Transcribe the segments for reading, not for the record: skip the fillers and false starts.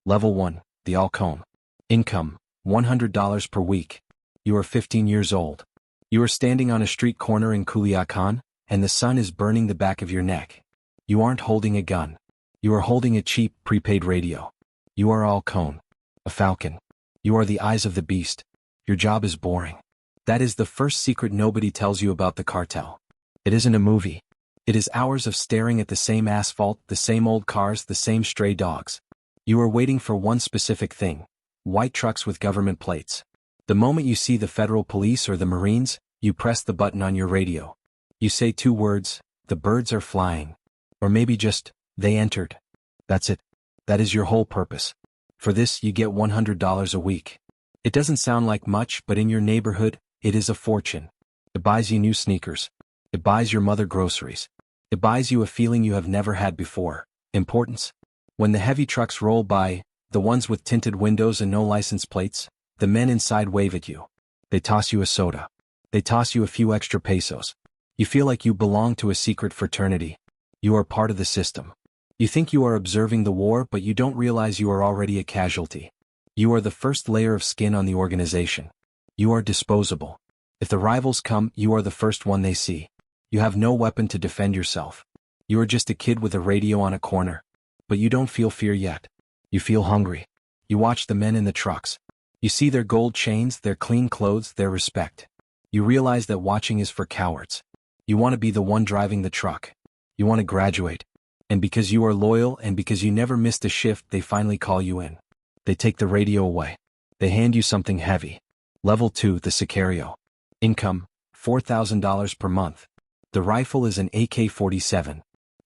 Level 1, the Halcone. Income, $100 per week. You are 15 years old. You are standing on a street corner in Culiacan, and the sun is burning the back of your neck. You aren't holding a gun. You are holding a cheap, prepaid radio. You are a Halcone, a falcon. You are the eyes of the beast. Your job is boring. That is the first secret nobody tells you about the cartel. It isn't a movie. It is hours of staring at the same asphalt, the same old cars, the same stray dogs. You are waiting for one specific thing: white trucks with government plates. The moment you see the federal police or the Marines, you press the button on your radio. You say two words: the birds are flying. Or maybe just, they entered. That's it. That is your whole purpose. For this, you get $100 a week. It doesn't sound like much, but in your neighborhood, it is a fortune. It buys you new sneakers. It buys your mother groceries. It buys you a feeling you have never had before: importance. When the heavy trucks roll by, the ones with tinted windows and no license plates, the men inside wave at you. They toss you a soda. They toss you a few extra pesos. You feel like you belong to a secret fraternity. You are part of the system. You think you are observing the war, but you don't realize you are already a casualty. You are the first layer of skin on the organization. You are disposable. If the rivals come, you are the first one they see. You have no weapon to defend yourself. You are just a kid with a radio on a corner. But you don't feel fear yet. You feel hungry. You watch the men in the trucks. You see their gold chains, their clean clothes, their respect. You realize that watching is for cowards. You want to be the one driving the truck. You want to graduate. And because you are loyal and because you never missed a shift, they finally call you in. They take the radio away. They hand you something heavy. Level 2, the Sicario. Income, $4,000 per month. The rifle is an AK-47.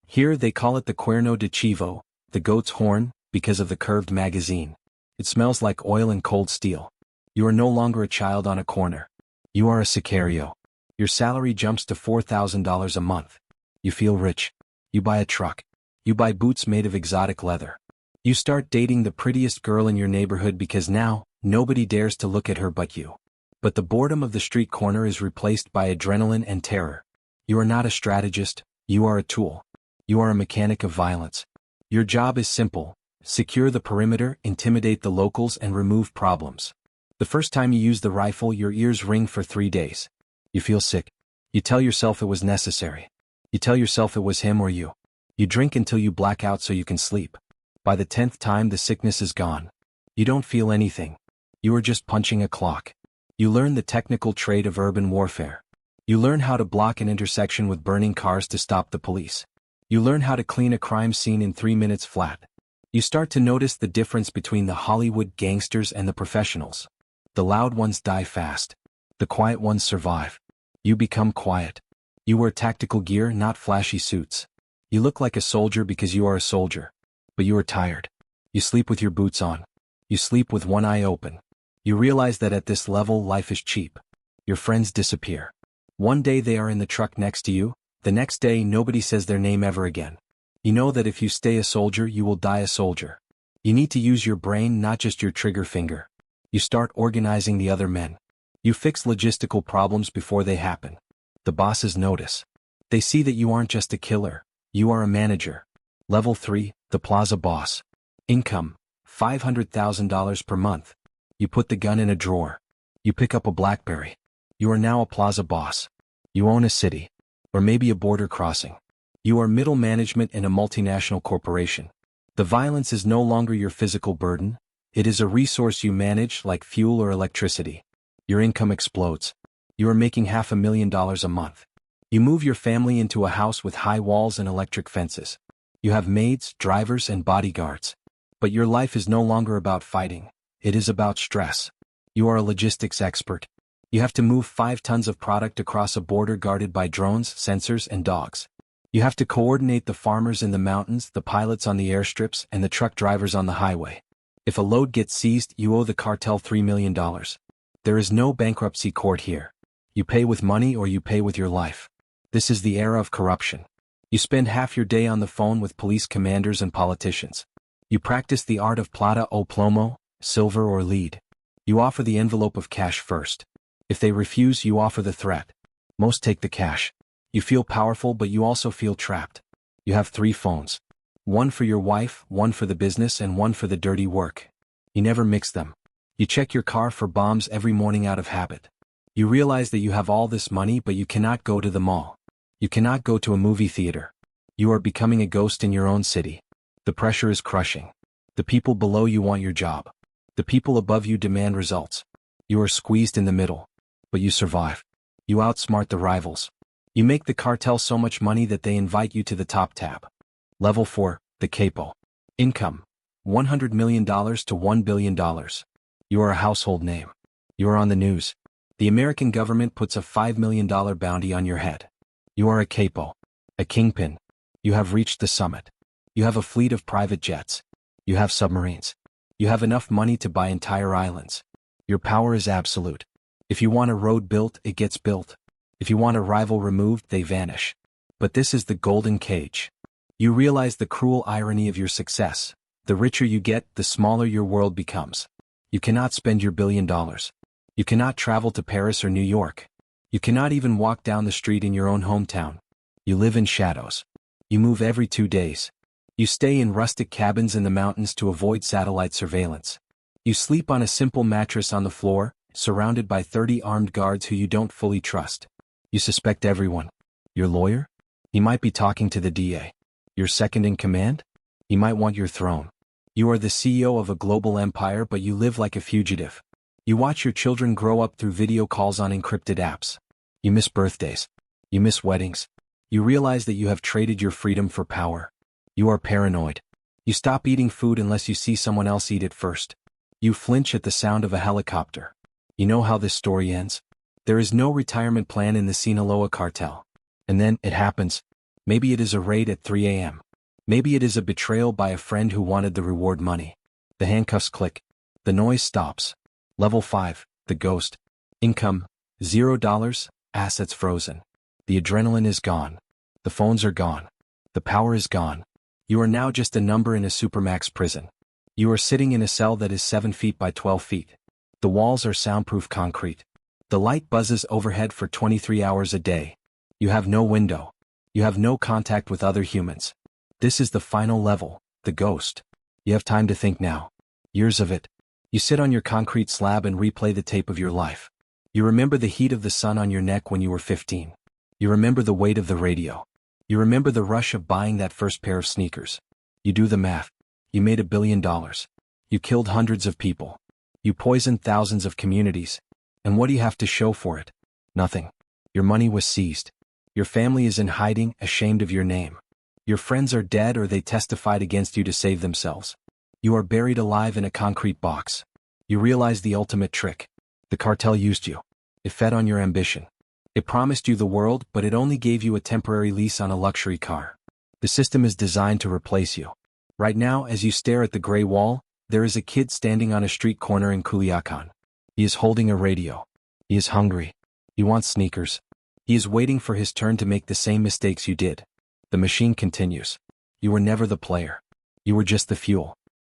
Here they call it the Cuerno de Chivo, the goat's horn, because of the curved magazine. It smells like oil and cold steel. You are no longer a child on a corner. You are a Sicario. Your salary jumps to $4,000 a month. You feel rich. You buy a truck. You buy boots made of exotic leather. You start dating the prettiest girl in your neighborhood because now, nobody dares to look at her but you. But the boredom of the street corner is replaced by adrenaline and terror. You are not a strategist, you are a tool. You are a mechanic of violence. Your job is simple: secure the perimeter, intimidate the locals, and remove problems. The first time you use the rifle, your ears ring for 3 days. You feel sick. You tell yourself it was necessary. You tell yourself it was him or you. You drink until you black out so you can sleep. By the 10th time, the sickness is gone. You don't feel anything. You are just punching a clock. You learn the technical trade of urban warfare. You learn how to block an intersection with burning cars to stop the police. You learn how to clean a crime scene in 3 minutes flat. You start to notice the difference between the Hollywood gangsters and the professionals. The loud ones die fast. The quiet ones survive. You become quiet. You wear tactical gear, not flashy suits. You look like a soldier because you are a soldier. But you are tired. You sleep with your boots on. You sleep with one eye open. You realize that at this level, life is cheap. Your friends disappear. One day they are in the truck next to you. The next day, nobody says their name ever again. You know that if you stay a soldier, you will die a soldier. You need to use your brain, not just your trigger finger. You start organizing the other men. You fix logistical problems before they happen. The bosses notice. They see that you aren't just a killer. You are a manager. Level 3, the Plaza Boss. Income, $500,000 per month. You put the gun in a drawer. You pick up a BlackBerry. You are now a Plaza Boss. You own a city. Or maybe a border crossing. You are middle management in a multinational corporation. The violence is no longer your physical burden. It is a resource you manage, like fuel or electricity. Your income explodes. You are making $500,000 a month. You move your family into a house with high walls and electric fences. You have maids, drivers, and bodyguards. But your life is no longer about fighting. It is about stress. You are a logistics expert. You have to move 5 tons of product across a border guarded by drones, sensors, and dogs. You have to coordinate the farmers in the mountains, the pilots on the airstrips, and the truck drivers on the highway. If a load gets seized, you owe the cartel $3 million. There is no bankruptcy court here. You pay with money or you pay with your life. This is the era of corruption. You spend half your day on the phone with police commanders and politicians. You practice the art of Plata o Plomo, silver or lead. You offer the envelope of cash first. If they refuse, you offer the threat. Most take the cash. You feel powerful, but you also feel trapped. You have 3 phones. One for your wife, one for the business, and one for the dirty work. You never mix them. You check your car for bombs every morning out of habit. You realize that you have all this money, but you cannot go to the mall. You cannot go to a movie theater. You are becoming a ghost in your own city. The pressure is crushing. The people below you want your job. The people above you demand results. You are squeezed in the middle. But you survive. You outsmart the rivals. You make the cartel so much money that they invite you to the top tab. Level 4, the Chapo. Income, $100 million to $1 billion. You are a household name. You are on the news. The American government puts a $5 million bounty on your head. You are a Chapo. A kingpin. You have reached the summit. You have a fleet of private jets. You have submarines. You have enough money to buy entire islands. Your power is absolute. If you want a road built, it gets built. If you want a rival removed, they vanish. But this is the golden cage. You realize the cruel irony of your success. The richer you get, the smaller your world becomes. You cannot spend your $1 billion. You cannot travel to Paris or New York. You cannot even walk down the street in your own hometown. You live in shadows. You move every 2 days. You stay in rustic cabins in the mountains to avoid satellite surveillance. You sleep on a simple mattress on the floor, surrounded by 30 armed guards who you don't fully trust. You suspect everyone. Your lawyer? He might be talking to the DA. Your second in command? He might want your throne. You are the CEO of a global empire, but you live like a fugitive. You watch your children grow up through video calls on encrypted apps. You miss birthdays. You miss weddings. You realize that you have traded your freedom for power. You are paranoid. You stop eating food unless you see someone else eat it first. You flinch at the sound of a helicopter. You know how this story ends? There is no retirement plan in the Sinaloa Cartel. And then, it happens. Maybe it is a raid at 3 a.m. Maybe it is a betrayal by a friend who wanted the reward money. The handcuffs click. The noise stops. Level 5, the ghost. Income, $0, assets frozen. The adrenaline is gone. The phones are gone. The power is gone. You are now just a number in a supermax prison. You are sitting in a cell that is 7 feet by 12 feet. The walls are soundproof concrete. The light buzzes overhead for 23 hours a day. You have no window. You have no contact with other humans. This is the final level, the ghost. You have time to think now. Years of it. You sit on your concrete slab and replay the tape of your life. You remember the heat of the sun on your neck when you were 15. You remember the weight of the radio. You remember the rush of buying that first pair of sneakers. You do the math. You made $1 billion. You killed hundreds of people. You poisoned thousands of communities. And what do you have to show for it? Nothing. Your money was seized. Your family is in hiding, ashamed of your name. Your friends are dead or they testified against you to save themselves. You are buried alive in a concrete box. You realize the ultimate trick. The cartel used you. It fed on your ambition. It promised you the world, but it only gave you a temporary lease on a luxury car. The system is designed to replace you. Right now, as you stare at the gray wall, there is a kid standing on a street corner in Culiacan. He is holding a radio. He is hungry. He wants sneakers. He is waiting for his turn to make the same mistakes you did. The machine continues. You were never the player. You were just the fuel.